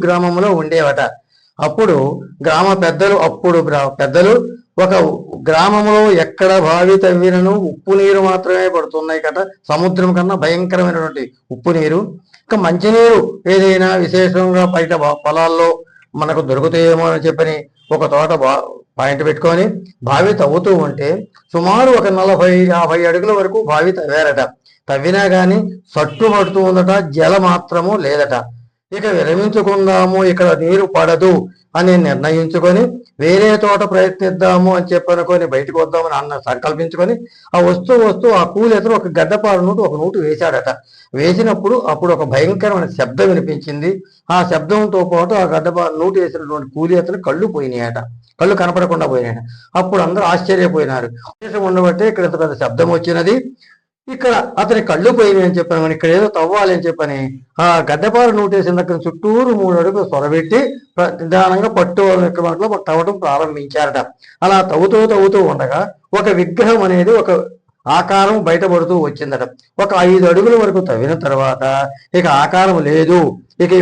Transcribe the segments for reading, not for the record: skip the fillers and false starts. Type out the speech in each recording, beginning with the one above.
గ్రామంలో ఉండేవట. అప్పుడు గ్రామ పెద్దలు ఒక గ్రామంలో ఎక్కడ బావి తవ్వినను ఉప్పు నీరు మాత్రమే పడుతున్నాయి కదా, సముద్రం కన్నా భయంకరమైనటువంటి ఉప్పు నీరు. ఇంకా మంచినీరు ఏదైనా విశేషంగా బయట పొలాల్లో మనకు దొరుకుతాయేమో అని చెప్పని ఒక తోట పాయింట్ పెట్టుకొని బావి తవ్వుతూ ఉంటే సుమారు ఒక 40-50 అడుగుల వరకు బావి తవ్వారట. తవ్వినా కానీ సట్టు పడుతూ ఉందట, జల మాత్రము లేదట. ఇక విరమించుకుందాము, ఇక్కడ నీరు పడదు అని నిర్ణయించుకొని వేరే తోట ప్రయత్నిద్దాము అని చెప్పనుకొని బయటకు వద్దామని సంకల్పించుకొని ఆ వస్తూ ఆ కూలి అతను ఒక గడ్డపార నూటు ఒక నూటు వేశాడట. వేసినప్పుడు అప్పుడు ఒక భయంకరమైన శబ్దం వినిపించింది. ఆ శబ్దంతో పాటు ఆ గడ్డపార నూటు వేసినటువంటి కూలి అతను కళ్ళు పోయినాయట, కళ్ళు కనపడకుండా పోయినాయట. అప్పుడు అందరూ ఆశ్చర్యపోయినారు. ఉండబట్టే ఇక్కడ ఇంత పెద్ద శబ్దం వచ్చినది, ఇక్కడ అతని కళ్ళు పోయినాయి అని చెప్పాను, ఇక్కడ ఏదో తవ్వాలి అని చెప్పని ఆ గడ్డపార నూటేసిన దగ్గర చుట్టూరు 3 అడుగులు సొరబెట్టి నిదానంగా పట్టు మాటలో తవ్వడం ప్రారంభించారట. అలా తవ్వుతూ ఉండగా ఒక విగ్రహం అనేది ఒక ఆకారం బయటపడుతూ వచ్చిందట. ఒక 5 అడుగుల వరకు తవ్విన తర్వాత ఇక ఆకారం లేదు, ఇక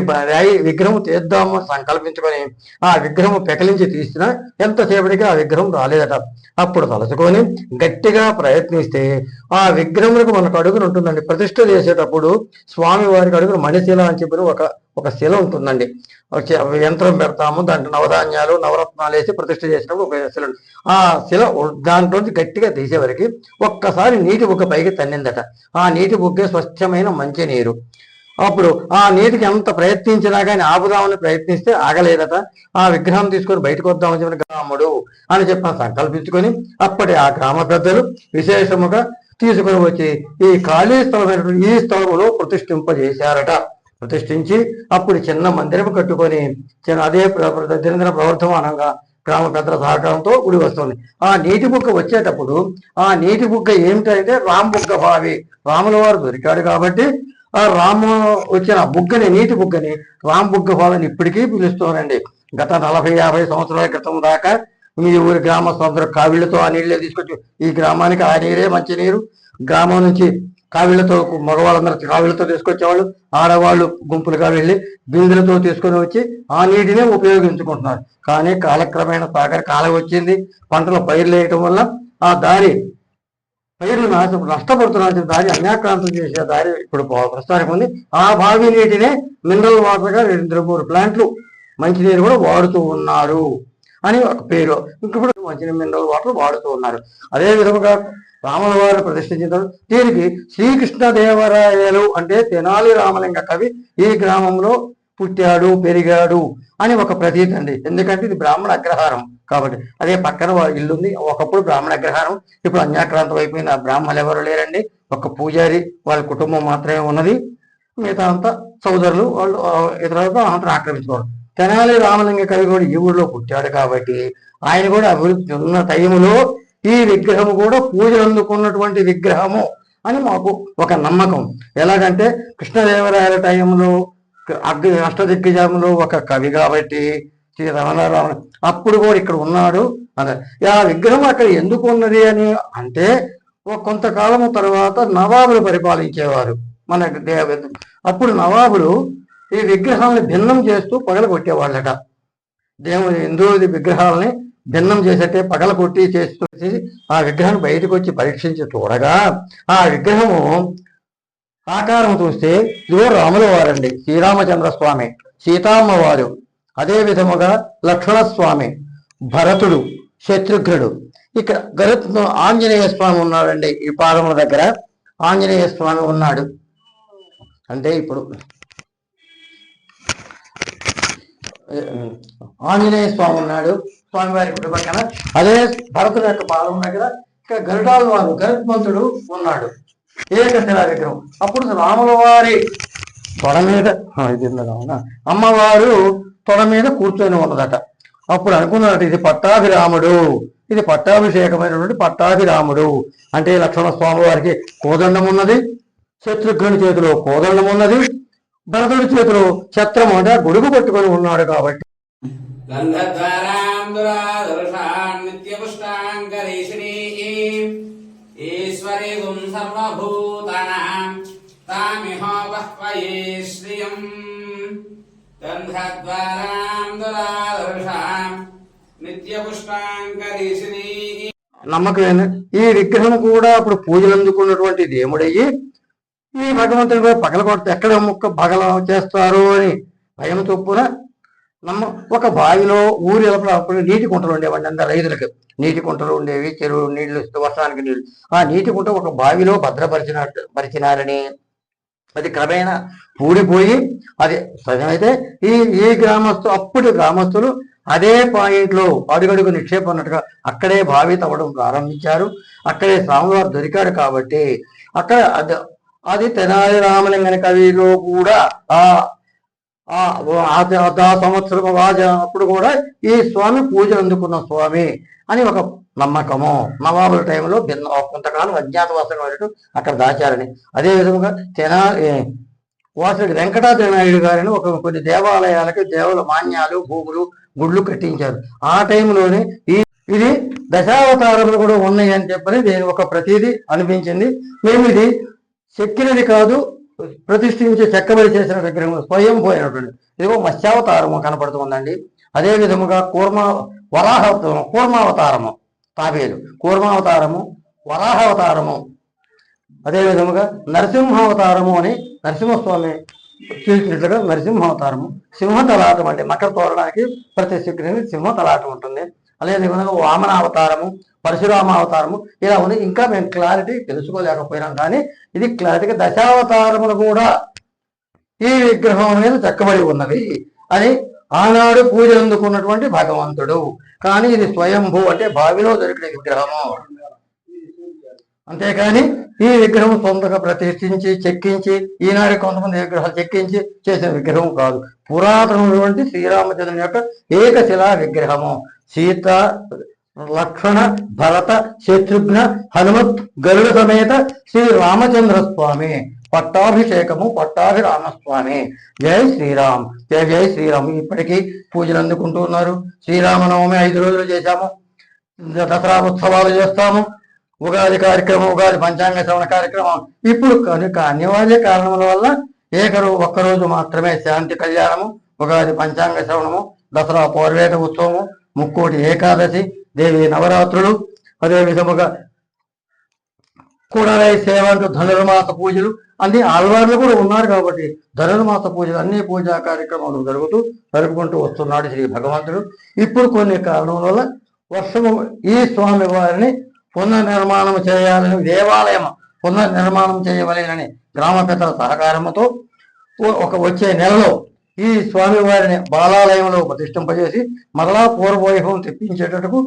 ఈ విగ్రహం తీద్దాము సంకల్పించుకొని ఆ విగ్రహం పెకలించి తీసినా ఎంతసేపటికి ఆ విగ్రహం రాలేదట. అప్పుడు తలుచుకొని గట్టిగా ప్రయత్నిస్తే ఆ విగ్రహములకు మనకు అడుగును ఉంటుందండి. ప్రతిష్ఠ చేసేటప్పుడు స్వామి వారికి అడుగును మణిశిల అని చెప్పిన ఒక శిల ఉంటుందండి. యంత్రం పెడతాము, దాంట్లో నవధాన్యాలు నవరత్నాలు వేసి ప్రతిష్ఠ చేసినప్పుడు ఒక శిల, ఆ శిల దాంట్లోంచి గట్టిగా తీసేవరకు ఒక్కసారి నీటి బుగ్గ పైకి తన్నిందట. ఆ నీటి బుగ్గే స్వచ్ఛమైన మంచినీరు. అప్పుడు ఆ నీటికి ఎంత ప్రయత్నించినా కానీ ఆపుదామని ప్రయత్నిస్తే ఆగలేదట. ఆ విగ్రహం తీసుకొని బయటకు వద్దామని చెప్పిన గ్రాముడు అని చెప్పి సంకల్పించుకొని అప్పటి ఆ గ్రామ పెద్దలు విశేషముగా తీసుకొని వచ్చి ఈ ఖాళీ స్థలమైనటువంటి ఈ స్థలములో ప్రతిష్ఠింపజేశారట. ప్రతిష్ఠించి అప్పుడు చిన్న మందిరం కట్టుకొని అదే దినదిన ప్రవర్ధమానంగా గ్రామ పెద్దల సహకారంతో గుడి వస్తుంది. ఆ నీటి బుగ్గ వచ్చేటప్పుడు ఆ నీటి బుగ్గ ఏమిటంటే రాంబుగ్గ బావి, రాముల వారు దొరికాడు కాబట్టి ఆ రాము వచ్చిన బుగ్గని నీటి బుగ్గని రాంబుగ్గ బావిని ఇప్పటికీ పిలుస్తానండి. గత 40-50 సంవత్సరాల క్రితం దాకా మీ ఊరి గ్రామస్తులందరూ కావిళ్లతో ఆ నీళ్ళే తీసుకొచ్చి ఈ గ్రామానికి ఆ నీరే మంచి నీరు. గ్రామం నుంచి కావిళ్లతో మగవాళ్ళందరూ కావిళ్లతో తీసుకొచ్చేవాళ్ళు, ఆడవాళ్ళు గుంపులుగా వెళ్ళి బిందులతో తీసుకొని వచ్చి ఆ నీటినే ఉపయోగించుకుంటున్నారు. కానీ కాలక్రమేణా సాగర కాలం వచ్చింది, పంటలు పైర్లు వేయటం వల్ల ఆ దారి పైర్లు నష్టపడుతున్న దారి అన్యాక్రాంతం చేసే దారి ఇప్పుడు ప్రస్తుతానికి ఉంది. ఆ బావి నీటినే మినరల్ వాటర్గా 2-3 ప్లాంట్లు మంచినీరు కూడా వాడుతూ ఉన్నారు అని ఒక పేరు. ఇప్పుడు మంచినీరు మినరల్ వాటర్ వాడుతూ ఉన్నారు. అదే విధముగా రాముల వారు ప్రతిష్ఠించారు. దీనికి శ్రీకృష్ణదేవరాయలు అంటే తెనాలి రామలింగ కవి ఈ గ్రామంలో పుట్టాడు పెరిగాడు అని ఒక ప్రతీతి అండి. ఎందుకంటే ఇది బ్రాహ్మణ అగ్రహారం కాబట్టి. అదే పక్కన ఇల్లు ఉంది, ఒకప్పుడు బ్రాహ్మణ అగ్రహారం, ఇప్పుడు అన్యాక్రాంతం అయిపోయింది. ఆ బ్రాహ్మణులు ఎవరు లేరండి, ఒక పూజారి వాళ్ళ కుటుంబం మాత్రమే ఉన్నది. మిగతా అంతా సోదరులు వాళ్ళు ఇతరులతో అంతా ఆక్రమించుకోవడం. తెనాలి రామలింగ కవి కూడా ఈ ఊళ్ళో పుట్టాడు కాబట్టి ఆయన కూడా అభివృద్ధి ఉన్న టైంలో ఈ విగ్రహము కూడా పూజలు అందుకున్నటువంటి విగ్రహము అని మాకు ఒక నమ్మకం. ఎలాగంటే కృష్ణదేవరాయల టైంలో అష్టదిగ్గజంలో ఒక కవి కాబట్టి శ్రీ రమణారామ అప్పుడు కూడా ఇక్కడ ఉన్నాడు అదే. ఆ విగ్రహం అక్కడ ఎందుకు ఉన్నది అని అంటే కొంతకాలము తర్వాత నవాబులు పరిపాలించేవారు మన అప్పుడు నవాబులు ఈ విగ్రహాలను భిన్నం చేస్తూ పగల కొట్టేవాళ్ళట. దేవుని హిందువుల విగ్రహాలని భిన్నం చేసేటే పగల కొట్టి చేసి ఆ విగ్రహాన్ని బయటకు వచ్చి పరీక్షించి చూడగా ఆ విగ్రహము ఆకారం చూస్తే ఇదిగో రాముల వారండి, శ్రీరామచంద్ర స్వామి, సీతామ్మ వారు, అదే విధముగా లక్ష్మణస్వామి, భరతుడు, శత్రుఘ్నుడు. ఇక్కడ ఆంజనేయ స్వామి ఉన్నాడండి. ఈ పాదముల దగ్గర ఆంజనేయ స్వామి ఉన్నాడు. అంటే ఇప్పుడు ఆంజనేయ స్వామి ఉన్నాడు స్వామివారి గుడి పక్కన. అదే భరతుడు యొక్క పాదం దగ్గర ఇక్కడ గరుడాల వారు గరుత్మంతుడు ఉన్నాడు, ఏకశిలా విగ్రహం. అప్పుడు రాముల వారి తొడ మీద అమ్మవారు తొడ మీద కూర్చొని ఉన్నదట. అప్పుడు అనుకున్నట్టు ఇది పట్టాభిరాముడు, ఇది పట్టాభిషేకమైనటువంటి పట్టాభిరాముడు. అంటే లక్ష్మణ స్వామి వారికి కోదండం ఉన్నది, శత్రుఘ్నుడి చేతిలో కోదండం ఉన్నది, భరతుడి చేతిలో ఛత్రం అంటే గొడుగు పట్టుకొని ఉన్నాడు కాబట్టి నిత్యపుష్టాంకరీషిణీ. నమ్మకమైన ఈ విగ్రహం కూడా అప్పుడు పూజలు అందుకున్నటువంటి దేవుడయ్యి ఈ భగవంతుడి పగల కొడితే ఎక్కడ ముక్క పగల చేస్తారు అని భయం చొప్పున ఒక బావిలో ఊరి అప్పుడు నీటి కుంటలు ఉండేవండి. అందరు రైతులకు నీటి కుంటలు ఉండేవి, చెరువు నీళ్లు వర్షానికి నీళ్లు. ఆ నీటి కుంట ఒక బావిలో పరిచినారని అది క్రమేణా పూడిపోయి అది సజమైతే ఈ ఈ అప్పుడు గ్రామస్తులు అదే పాయింట్ లో అడుగడుగు నిక్షేపం అన్నట్టుగా అక్కడే బావి తవ్వడం ప్రారంభించారు. అక్కడే స్వామివారు దొరికాడు కాబట్టి అక్కడ అది తెనాలి రామలింగని కవిలో కూడా ఆ సంవత్సరం అప్పుడు కూడా ఈ స్వామి పూజలు అందుకున్న స్వామి అని ఒక నమ్మకము. నవాబుల టైంలో కొంతకాలం అజ్ఞాతవాసంగా అక్కడ దాచారని. అదే విధంగా వాసుడి వెంకటాద్రినాయుడు గారిని కొన్ని దేవాలయాలకి దేవుల మాన్యాలు, భూములు, గుళ్ళు కట్టించారు. ఆ టైంలోనే ఇది దశావతారములు కూడా ఉన్నాయి అని చెప్పని నేను ఒక ప్రతీది అనిపించింది. మేము ఇది చెక్కినది కాదు, ప్రతిష్ఠించి చెక్కబడి చేసిన విగ్రహం స్వయం పోయినటువంటి ఇదిగో మత్స్యావతారము కనపడుతుందండి. అదే విధముగా కూర్మావతారము తాబేలు, కూర్మావతారము, వరాహావతారము, అదే విధముగా నరసింహావతారము అని నరసింహస్వామి చూసినట్లుగా నరసింహావతారము, సింహతలాటం అంటే మకర తోరణానికి ప్రతి శుక్రుని సింహతలాటం ఉంటుంది. అదే విధంగా వామనావతారము, పరశురామావతారము ఇలా ఉంది. ఇంకా మేము క్లారిటీ తెలుసుకోలేకపోయినాం, కానీ ఇది క్లారిటీగా దశావతారములు కూడా ఈ విగ్రహం మీద చెక్కబడి ఉన్నవి అని ఆనాడు పూజలు అందుకున్నటువంటి భగవంతుడు. కానీ ఇది స్వయంభూ అంటే బావిలో దొరికిన విగ్రహము. అంతేకాని ఈ విగ్రహం సొంతగా ప్రతిష్ఠించి చెక్కించి ఈనాడు కొంతమంది విగ్రహాలు చెక్కించి చేసిన విగ్రహం కాదు. పురాతనమైనటువంటి శ్రీరామచంద్రుని యొక్క ఏకశిలా విగ్రహము. సీత, లక్ష్మణ, భరత, శత్రుఘ్న, హనుమత్, గరుడ సమేత శ్రీ రామచంద్ర స్వామి పట్టాభిషేకము, పట్టాభిరామస్వామి. జై శ్రీరామ్, జై జై శ్రీరామ్. ఇప్పటికీ పూజలు అందుకుంటూ ఉన్నారు. శ్రీరామనవమి 5 రోజులు చేశాము. దసరా ఉత్సవాలు చేస్తాము. ఉగాది కార్యక్రమం, ఉగాది పంచాంగ శ్రవణ కార్యక్రమం. ఇప్పుడు కనుక అనివార్య కారణముల వల్ల ఒక్కరోజు మాత్రమే శాంతి కళ్యాణము, ఉగాది పంచాంగ శ్రవణము, దసరా పౌర్వేట ఉత్సవము, ముక్కోటి ఏకాదశి, దేవి నవరాత్రులు, అదే విధముగా కూడలై సేవ అంటూ ధనుర్మాస పూజలు అన్ని ఆళ్వార్లు కూడా ఉన్నారు కాబట్టి ధనుర్మాస పూజలు అన్ని పూజా కార్యక్రమాలు జరుపుకుంటూ వస్తున్నాడు శ్రీ భగవంతుడు. ఇప్పుడు కొన్ని కారణాల వల్ల వర్షము ఈ స్వామి వారిని పునర్నిర్మాణం చేయాలని, దేవాలయం పునర్నిర్మాణం చేయవలేనని గ్రామ పెద్దల సహకారంతో వచ్చే నెలలో ఈ స్వామివారిని బాలాలయంలో ప్రతిష్ఠింపజేసి మరలా పూర్వవైభవం తెప్పించేటట్టుకు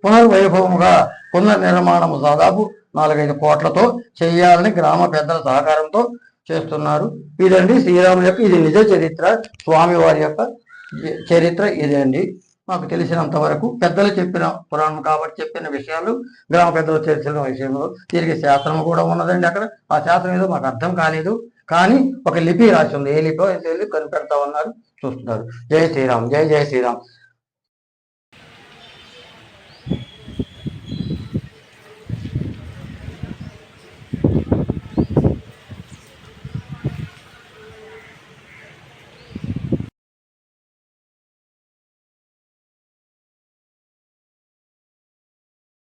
పునర్వైభవముగా పునర్నిర్మాణము దాదాపు 4-5 కోట్లతో చేయాలని గ్రామ పెద్దల సహకారంతో చేస్తున్నారు. ఇదండి శ్రీరాముని యొక్క ఇది నిజ చరిత్ర. స్వామివారి యొక్క చరిత్ర ఇదండి. మాకు తెలిసినంత వరకు పెద్దలు చెప్పిన పురాణం కాబట్టి చెప్పిన విషయాలు, గ్రామ పెద్దలు తెలిసిన విషయంలో తిరిగి శాస్త్రం కూడా ఉన్నదండి. అక్కడ ఆ శాస్త్రం ఏదో మాకు అర్థం కాలేదు, కానీ ఒక లిపి రాసి ఉంది. ఏ లిపో కనిపెడతా ఉన్నారు, చూస్తున్నారు. జై శ్రీరామ్, జై జై శ్రీరామ్.